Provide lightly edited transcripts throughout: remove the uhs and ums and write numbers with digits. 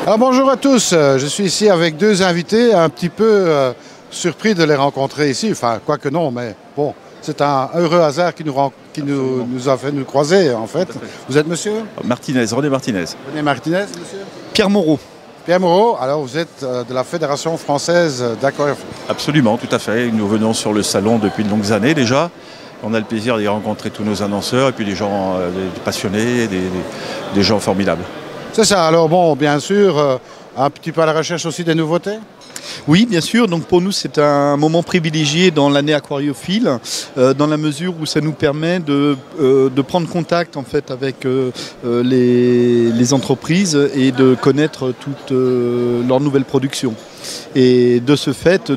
Alors bonjour à tous, je suis ici avec deux invités, un petit peu surpris de les rencontrer ici, enfin quoique non, mais bon, c'est un heureux hasard qui nous a fait nous croiser en fait. Vous êtes monsieur Martinez, René Martinez. René Martinez, monsieur Pierre Moreau. Pierre Moreau, alors vous êtes de la Fédération française d'aquariophilie. Absolument, tout à fait. Nous venons sur le salon depuis de longues années déjà. On a le plaisir d'y rencontrer tous nos annonceurs et puis des gens des passionnés, des gens formidables. C'est ça, alors bon, bien sûr, un petit peu à la recherche aussi des nouveautés. Oui, bien sûr. Donc pour nous, c'est un moment privilégié dans l'année aquariophile, dans la mesure où ça nous permet de prendre contact en fait avec les entreprises et de connaître toutes leurs nouvelles productions. Et de ce fait,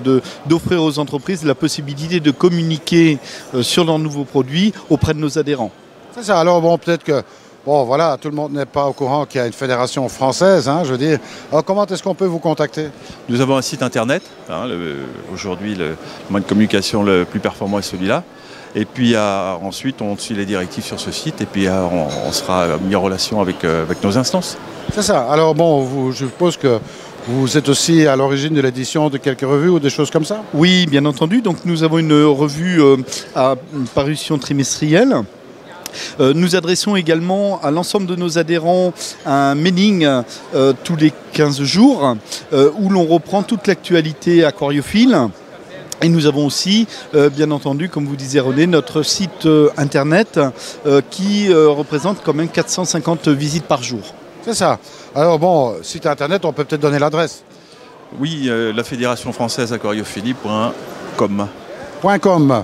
d'offrir aux entreprises la possibilité de communiquer sur leurs nouveaux produits auprès de nos adhérents. C'est ça, alors bon, peut-être que... Bon, voilà, tout le monde n'est pas au courant qu'il y a une fédération française, hein, je veux dire. Alors, comment est-ce qu'on peut vous contacter? Nous avons un site internet. Aujourd'hui, le moyen de communication le plus performant est celui-là. Et puis ensuite, on suit les directives sur ce site et puis on sera mis en relation avec nos instances. C'est ça. Alors bon, je suppose que vous êtes aussi à l'origine de l'édition de quelques revues ou des choses comme ça? Oui, bien entendu. Donc nous avons une revue à parution trimestrielle. Nous adressons également à l'ensemble de nos adhérents un mailing tous les 15 jours où l'on reprend toute l'actualité aquariophile. Et nous avons aussi, bien entendu, comme vous disiez René, notre site internet qui représente quand même 450 visites par jour. C'est ça. Alors bon, site internet, on peut peut-être donner l'adresse. Oui, la Fédération française aquariophilie.com. .com.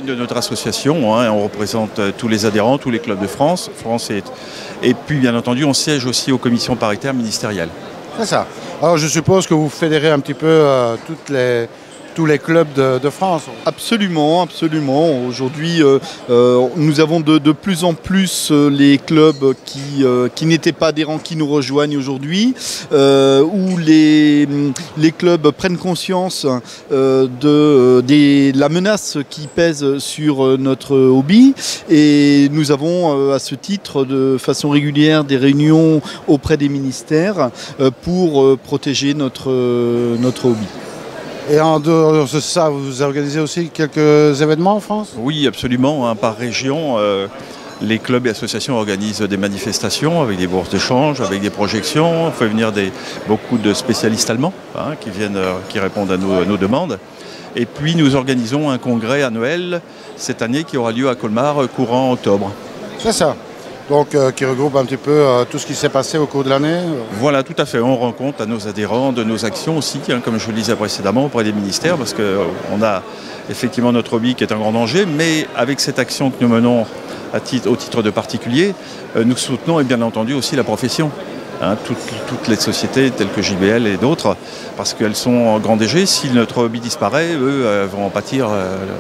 De notre association, hein, on représente tous les adhérents, tous les clubs de France et puis bien entendu on siège aussi aux commissions paritaires ministérielles. C'est ça. Alors je suppose que vous fédérez un petit peu tous les clubs de France. Absolument, absolument. Aujourd'hui, nous avons de plus en plus les clubs qui n'étaient pas adhérents qui nous rejoignent aujourd'hui, où les clubs prennent conscience de la menace qui pèse sur notre hobby. Et nous avons à ce titre de façon régulière des réunions auprès des ministères pour protéger notre hobby. Et en dehors de ça, vous organisez aussi quelques événements en France? Oui, absolument. Hein, par région, les clubs et associations organisent des manifestations avec des bourses d'échange, avec des projections. On fait venir beaucoup de spécialistes allemands qui répondent à nos demandes. Et puis nous organisons un congrès annuel cette année qui aura lieu à Colmar courant octobre. C'est ça. Donc qui regroupe un petit peu tout ce qui s'est passé au cours de l'année. Voilà, tout à fait. On rend compte à nos adhérents de nos actions aussi, hein, comme je vous le disais précédemment, auprès des ministères, parce qu'on a effectivement notre hobby qui est un grand danger, mais avec cette action que nous menons au titre de particulier, nous soutenons et bien entendu aussi la profession. Hein, toutes les sociétés telles que JBL et d'autres, parce qu'elles sont en grand danger. Si notre hobby disparaît, eux vont en pâtir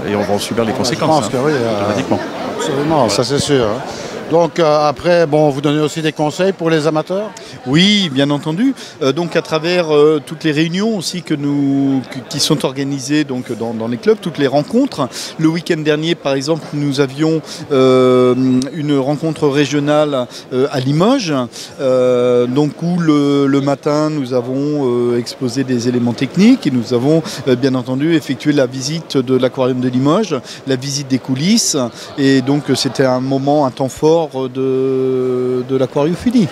et on va subir les conséquences. Je pense que oui, automatiquement. Absolument, voilà. Ça c'est sûr. Hein. Donc après, bon, vous donnez aussi des conseils pour les amateurs? Oui, bien entendu. Donc à travers toutes les réunions aussi qui sont organisées donc, dans les clubs, toutes les rencontres. Le week-end dernier, par exemple, nous avions une rencontre régionale à Limoges, donc où le matin, nous avons exposé des éléments techniques et nous avons bien entendu effectué la visite de l'aquarium de Limoges, la visite des coulisses. Et donc c'était un temps fort de l'aquariophilie.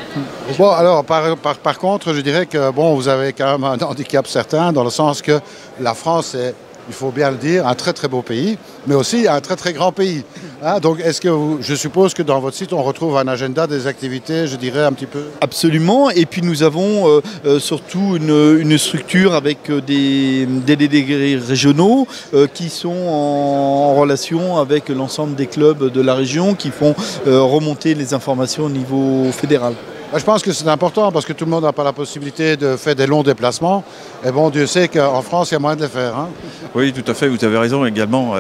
Bon, alors par contre, je dirais que bon, vous avez quand même un handicap certain, dans le sens que la France est, il faut bien le dire, un très très beau pays, mais aussi un très très grand pays. Hein, donc est-ce que je suppose que dans votre site, on retrouve un agenda des activités, je dirais un petit peu? Absolument, et puis nous avons surtout une structure avec des délégués régionaux qui sont en relation avec l'ensemble des clubs de la région qui font remonter les informations au niveau fédéral. Je pense que c'est important parce que tout le monde n'a pas la possibilité de faire des longs déplacements. Et bon, Dieu sait qu'en France, il y a moyen de les faire. Hein. Oui, tout à fait. Vous avez raison également.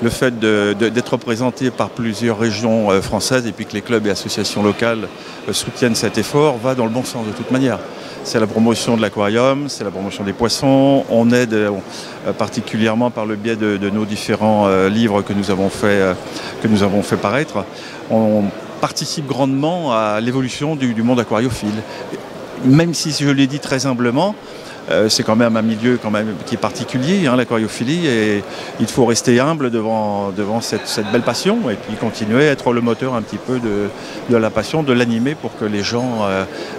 Le fait d'être représenté par plusieurs régions françaises et puis que les clubs et associations locales soutiennent cet effort va dans le bon sens de toute manière. C'est la promotion de l'aquarium, c'est la promotion des poissons. On aide particulièrement par le biais de nos différents livres que nous avons fait paraître. On participe grandement à l'évolution du monde aquariophile. même si je l'ai dit très humblement, c'est quand même un milieu qui est particulier, hein, l'aquariophilie, et il faut rester humble devant cette belle passion et puis continuer à être le moteur un petit peu de la passion, de l'animer pour que les gens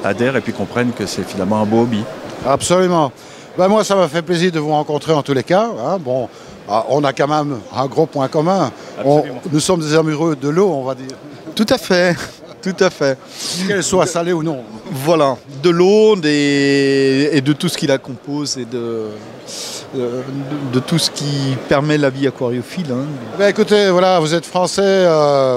adhèrent et puis comprennent que c'est finalement un beau hobby. Absolument. Ben moi, ça m'a fait plaisir de vous rencontrer en tous les cas. Hein. Bon, on a quand même un gros point commun. Nous sommes des amoureux de l'eau, on va dire. Tout à fait. Tout à fait. Qu'elle soit salée ou non. Voilà, de l'eau et de tout ce qui la compose et de tout ce qui permet la vie aquariophile. Hein. Ben écoutez, voilà, vous êtes français,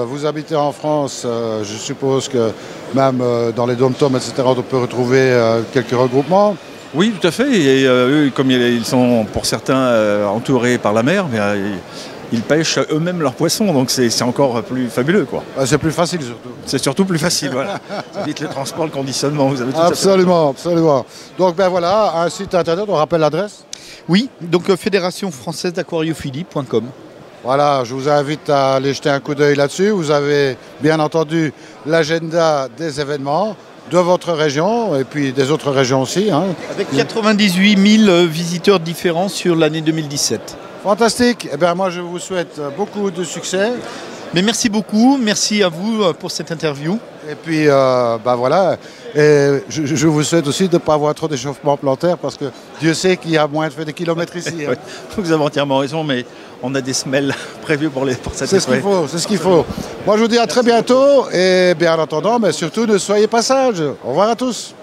vous habitez en France, je suppose que même dans les dom-toms, etc., on peut retrouver quelques regroupements. Oui, tout à fait. Et eux, comme ils sont pour certains entourés par la mer, mais, ils pêchent eux-mêmes leurs poissons, donc c'est encore plus fabuleux, quoi. C'est plus facile surtout. C'est surtout plus facile, voilà. Ça évite le transport, le conditionnement, vous avez tout absolument, absolument. Donc ben voilà, un site internet, on rappelle l'adresse. Oui, donc Fédération Française d'Aquariophilie.com. Voilà, je vous invite à aller jeter un coup d'œil là-dessus. Vous avez bien entendu l'agenda des événements de votre région et puis des autres régions aussi. Hein. Avec 98 000 visiteurs différents sur l'année 2017. Fantastique. Eh bien, moi, je vous souhaite beaucoup de succès. Mais merci beaucoup. Merci à vous pour cette interview. Et puis, ben voilà. Et je vous souhaite aussi de ne pas avoir trop d'échauffement plantaire parce que Dieu sait qu'il y a moins de faire des kilomètres ici. Hein. Vous avez entièrement raison, mais on a des semelles prévues pour cette C'est ce qu'il faut, c'est ce qu'il faut. Moi, je vous dis à très bientôt. Et bien en attendant, mais surtout, ne soyez pas sages. Au revoir à tous.